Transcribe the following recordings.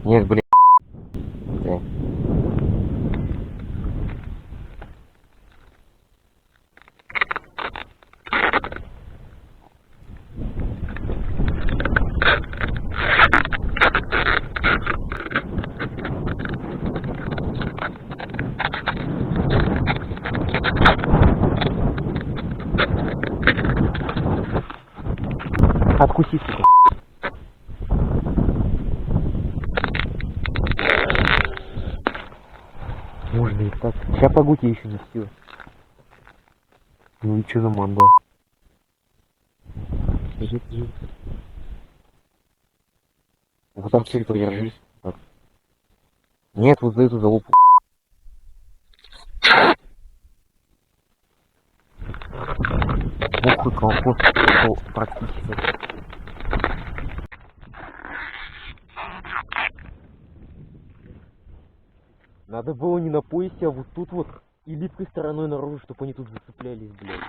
Нет, блин. Да. Откуси, сука. Можно и так. Сейчас погути еще не все. Ну и что за манда? Вот так все подержись. Так. Нет, вот за эту залупу. Похуй, колхоз, практически. Надо было не на поясе, а вот тут вот и липкой стороной наружу, чтобы они тут зацеплялись, блядь.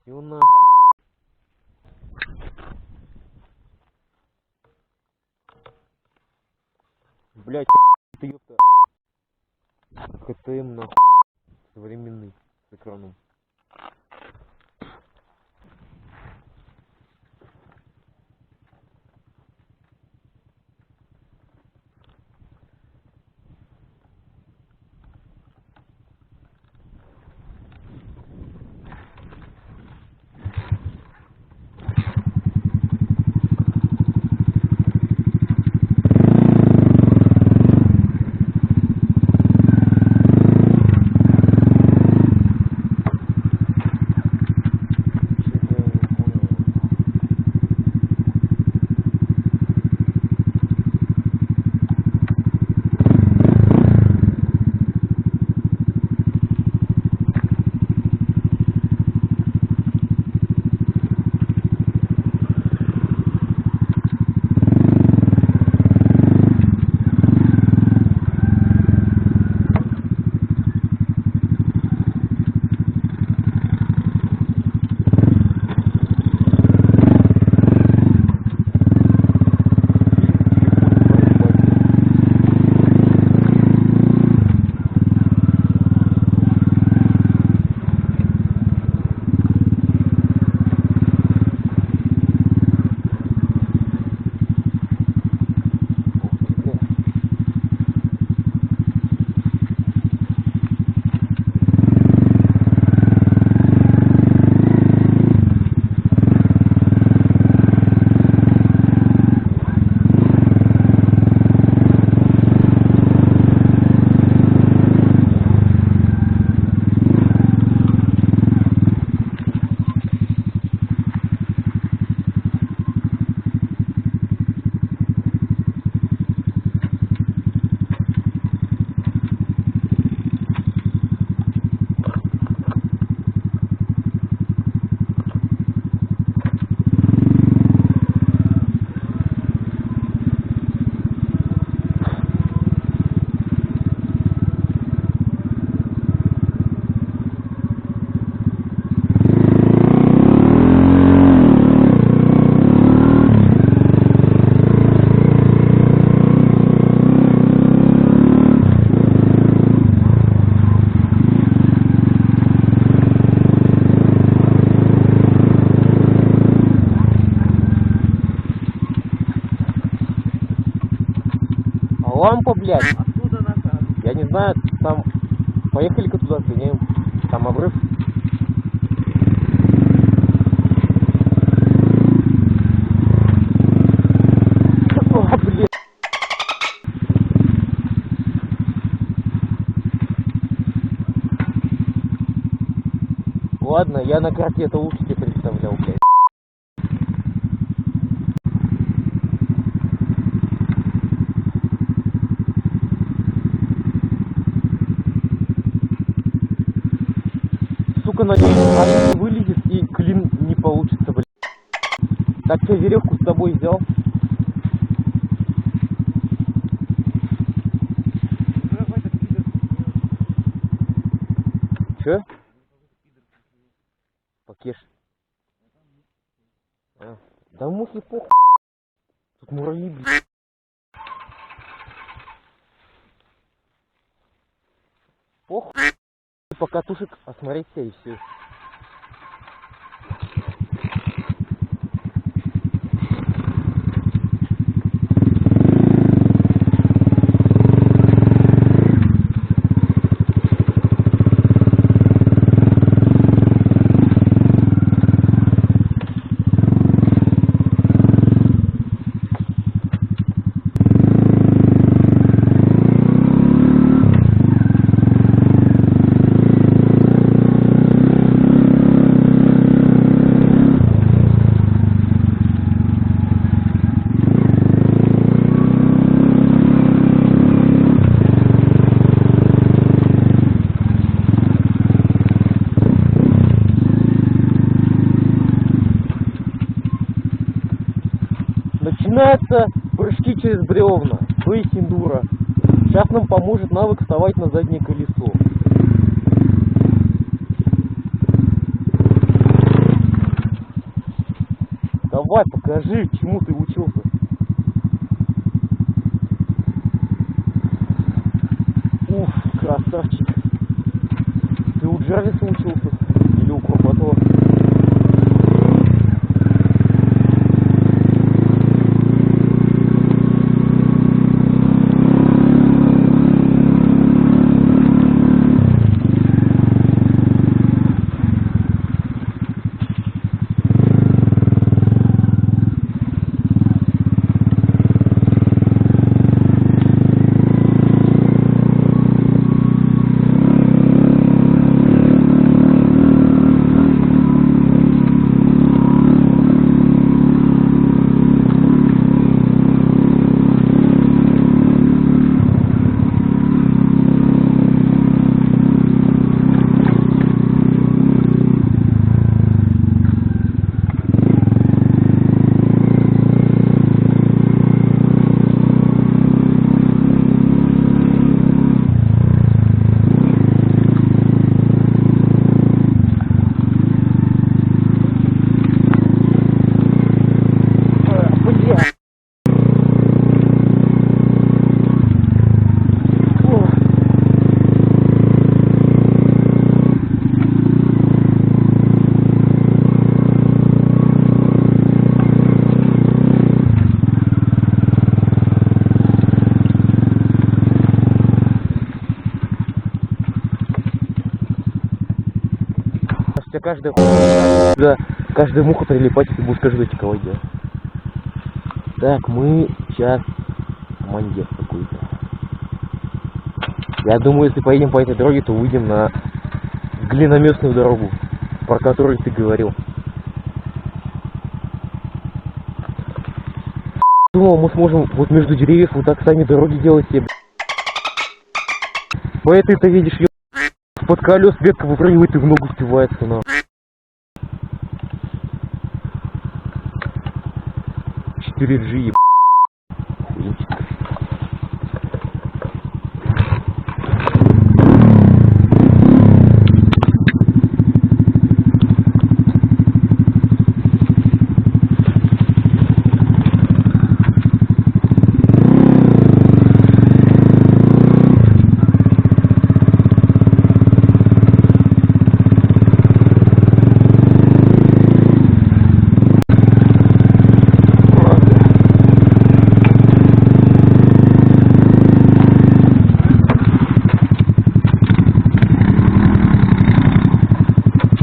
Всё нахуй. Блядь, ты ёпта. КТМ нахуй. Современный с экраном. Лампа, блядь. Откуда назад? Я не знаю, там... Поехали-ка туда, сгоняем. Там обрыв. О, блядь. Ладно, я на карте это лучше тебе представлял, блядь. Сука, надеюсь, она не вылезет и клин не получится, блядь. Так, что, веревку с тобой взял? Че? Покеш. А, да мухи похуй. Тут муравьи, блин. Похуй. Покатушек осмотреть себя и все. Начинаются прыжки через бревна, то есть эндуро. Сейчас нам поможет навык вставать на заднее колесо. Давай, покажи, чему ты учился. Уф, красавчик. Ты у Джарвиса учился? Или у Курбатова? Каждая муха прилипать, и ты будешь каждый чековой делать. Так, мы сейчас маньяк какой-то. Я думаю, если поедем по этой дороге, то выйдем на глиноместную дорогу, про которую ты говорил. Думал, мы сможем вот между деревьев вот так сами дороги делать себе. По этой-то видишь, под колес ветка выпрыгивает и в ногу впивается, на. 4G,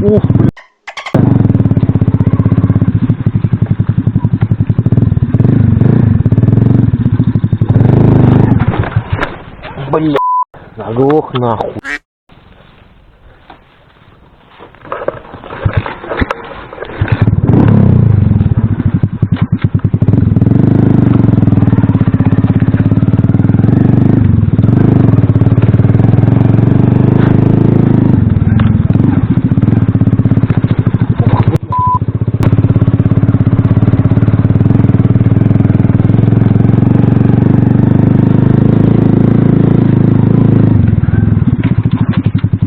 Ух, бля, заглох нахуй.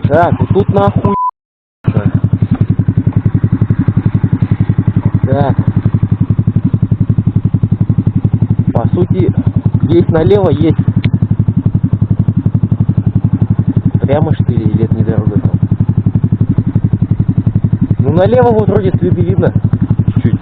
Так, вот тут нахуй. Так. Здесь налево есть. Прямо что ли, или это не дорога там? Ну налево вот вроде следы видно. Чуть-чуть.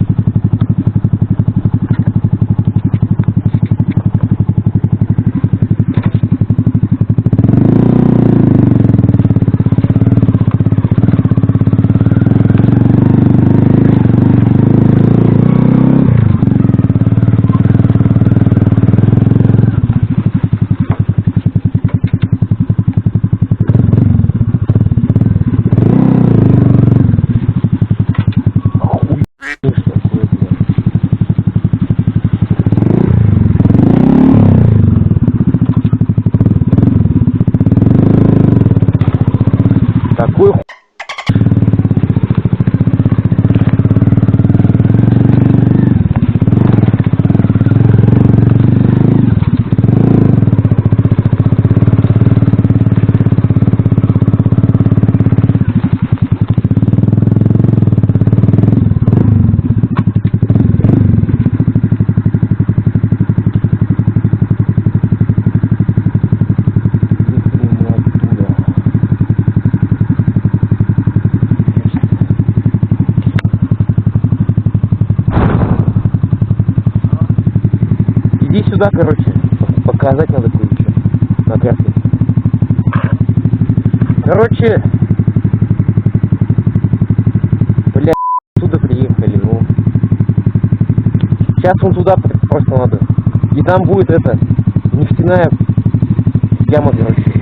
Такой хуй. Иди сюда, короче, показать надо кое-что на карте. Короче, блядь, оттуда приехали, ну. Сейчас вон туда просто надо. И там будет это, нефтяная яма, короче.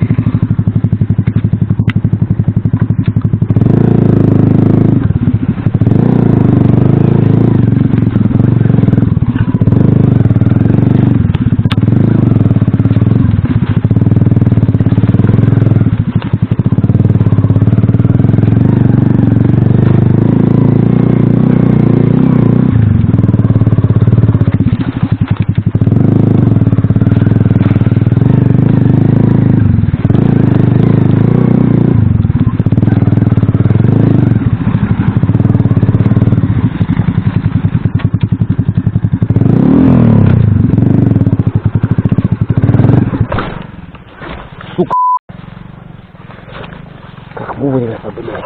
Как вовремя-то, блядь.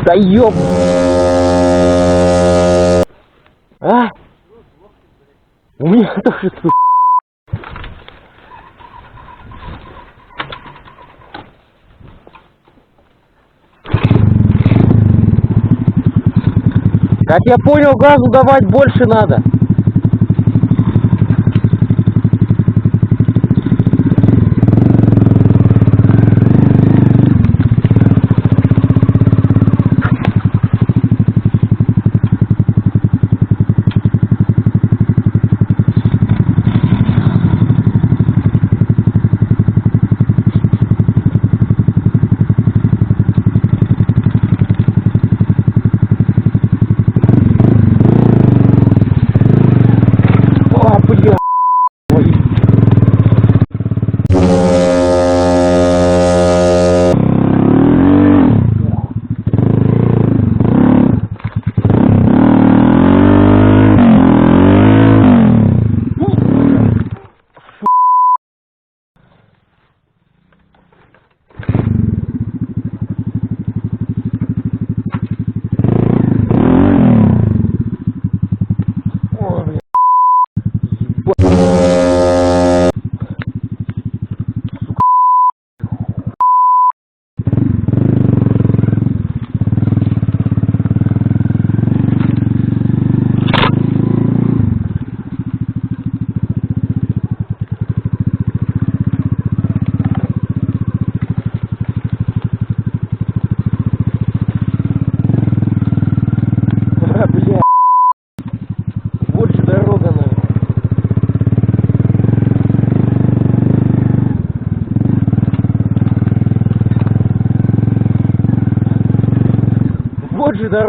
Да ёб... А? У меня тоже тут... Как я понял, газу давать больше надо.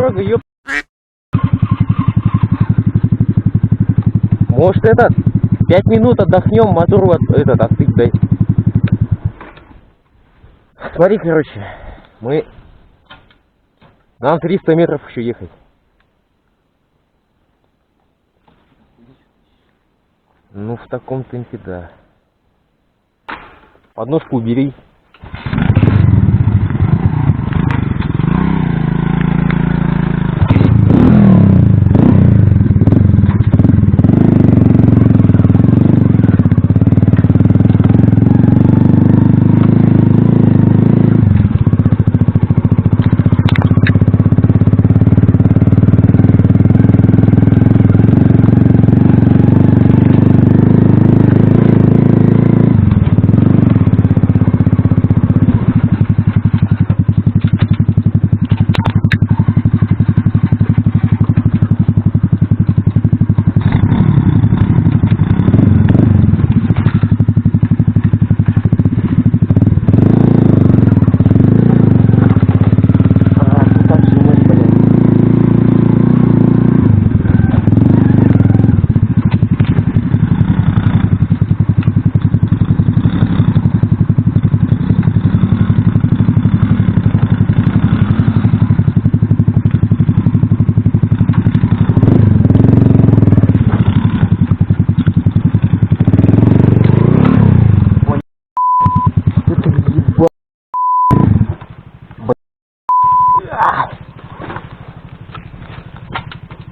дорога, ёп. Может, 5 минут отдохнем, мотор остыть, дай. Смотри, короче, нам 300 метров еще ехать. Ну, в таком темпе, да. Подножку убери.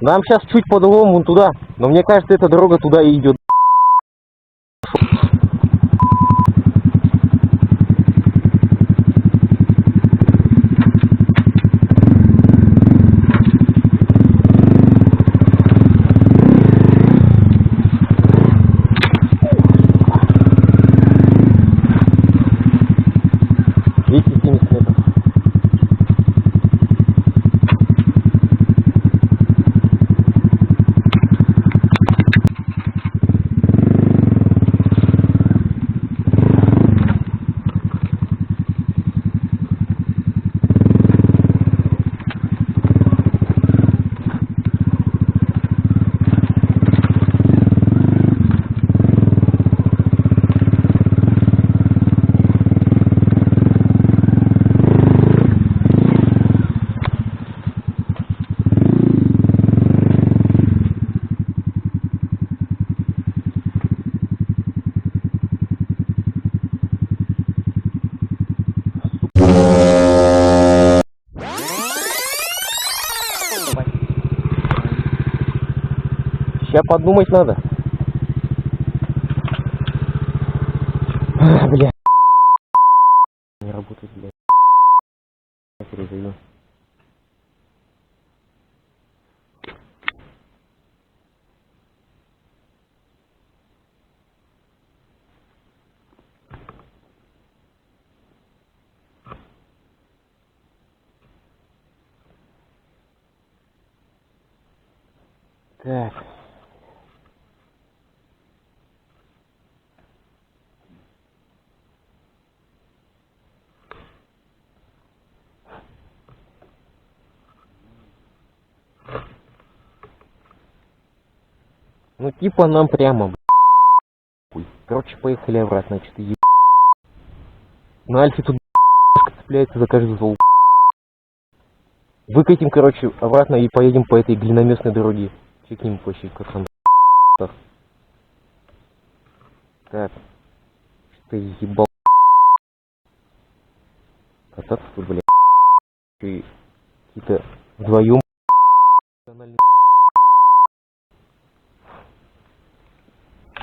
Нам сейчас чуть по-другому вон туда, но мне кажется, эта дорога туда и идет. Сейчас подумать надо. Бля. Не работает, блядь. Перезайду. Так. Ну типа нам прямо, блядь. Короче, поехали обратно, что-то еб... На Альфе тут цепляется за каждый звук. Выкатим, короче, обратно и поедем по этой глиноместной дороге. Чекнем почти, как там. Так. Что ебал. Кататься тут, блядь. И какие-то вдвоем.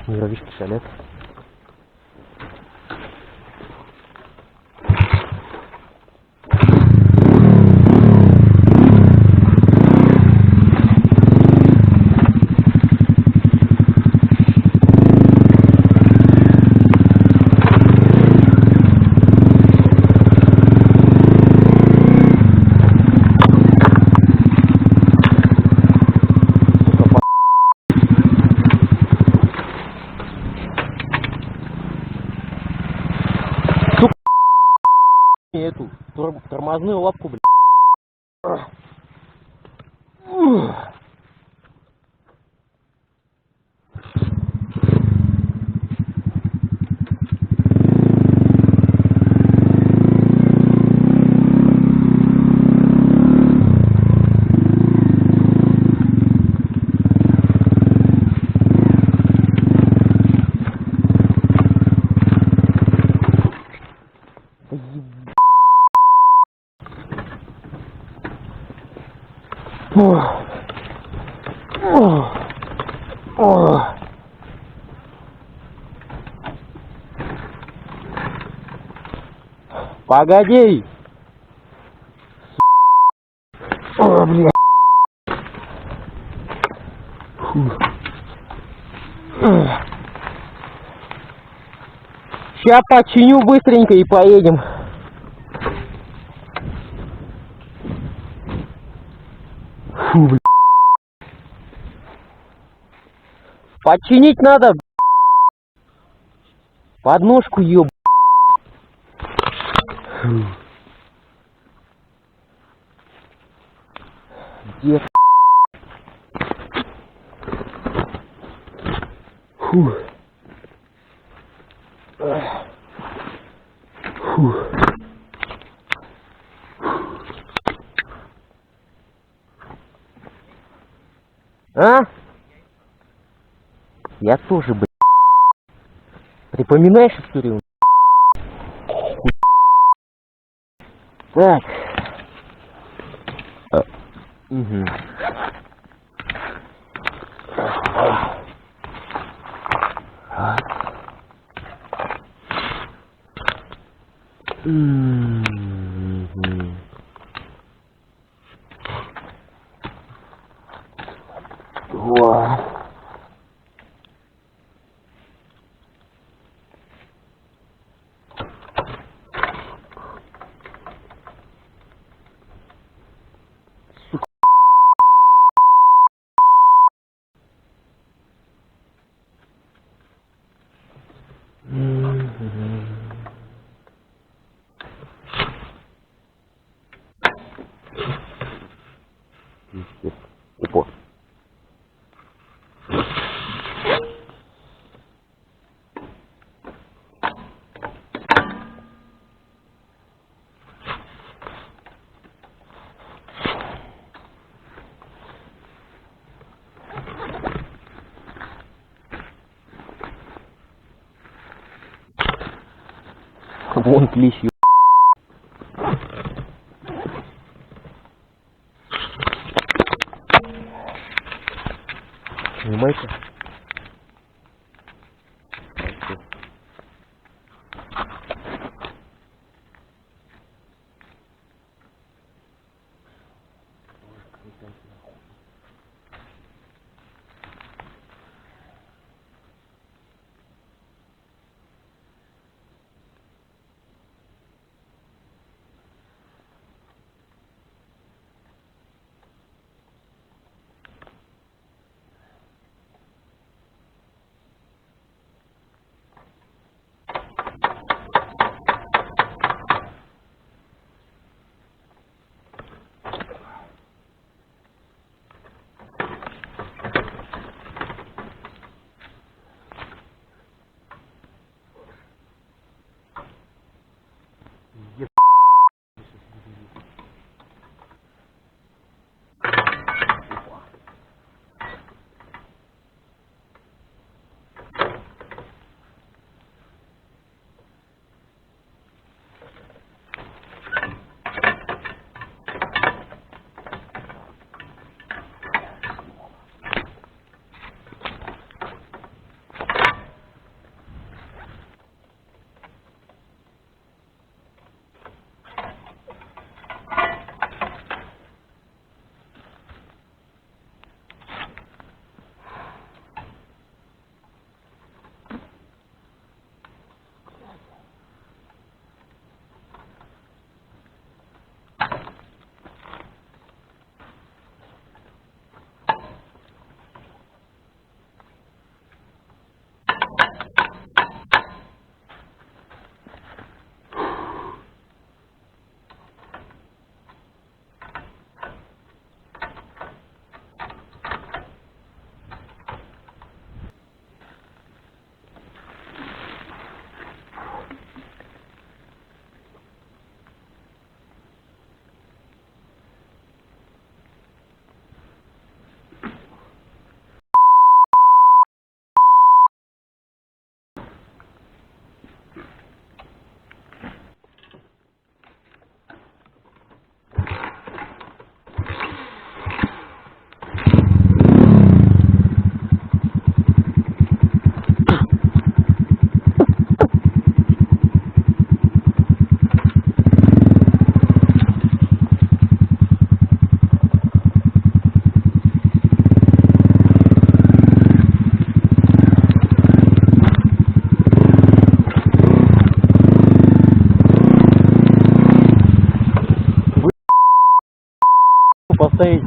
Мировички шалят. Эту тормозную лапку, блядь. Погоди! О, бля. Сейчас починю быстренько и поедем. Фу, бля. Починить надо. Подножку ёб. Где? Фу. Фу. А? Я тоже, блядь. Припоминаешь историю? Так. Угу. Во. Опа. Вон клещ. Понимаете? стоит.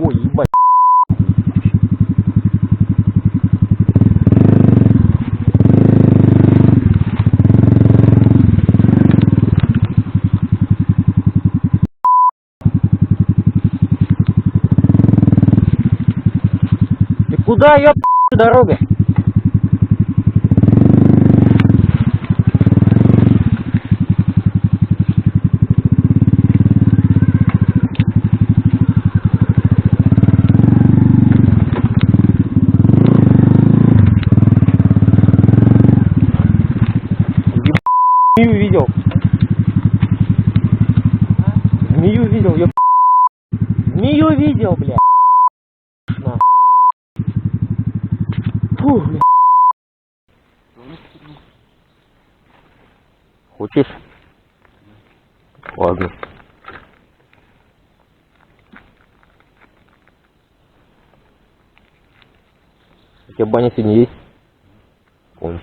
Ой, ебать. Ты куда, ёп, дорога? Змею видел. Змею видел, ёп. Змею видел, бля. На. Фу, бля. Хочешь? Ладно. У тебя баня сегодня есть? Понял.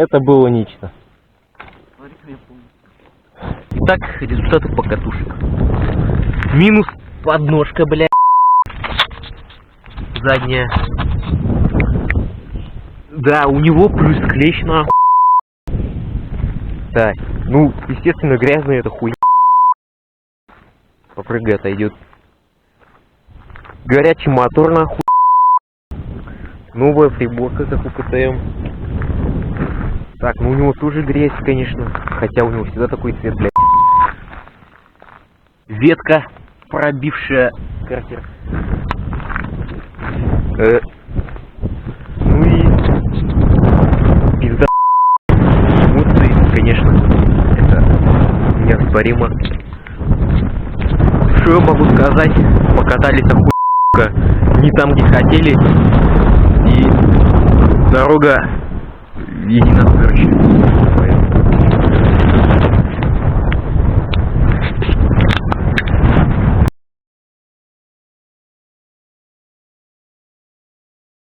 Это было нечто. Итак, результаты покатушек. Минус подножка, блядь. Задняя. Да, у него плюс клещ, нахуй. Так, ну, естественно, грязная эта хуйня. Попрыгай, отойдет. Горячий мотор, нахуй. Новая приборка, как у КТМ. Так, ну у него тоже грязь, конечно. Хотя у него всегда такой цвет, блядь. Ветка, пробившая картер. Ну и пизда. Эмоции, конечно. Это неоспоримо. Что я могу сказать? Покатались охуенно. Не там, где хотели. И дорога единосверточная.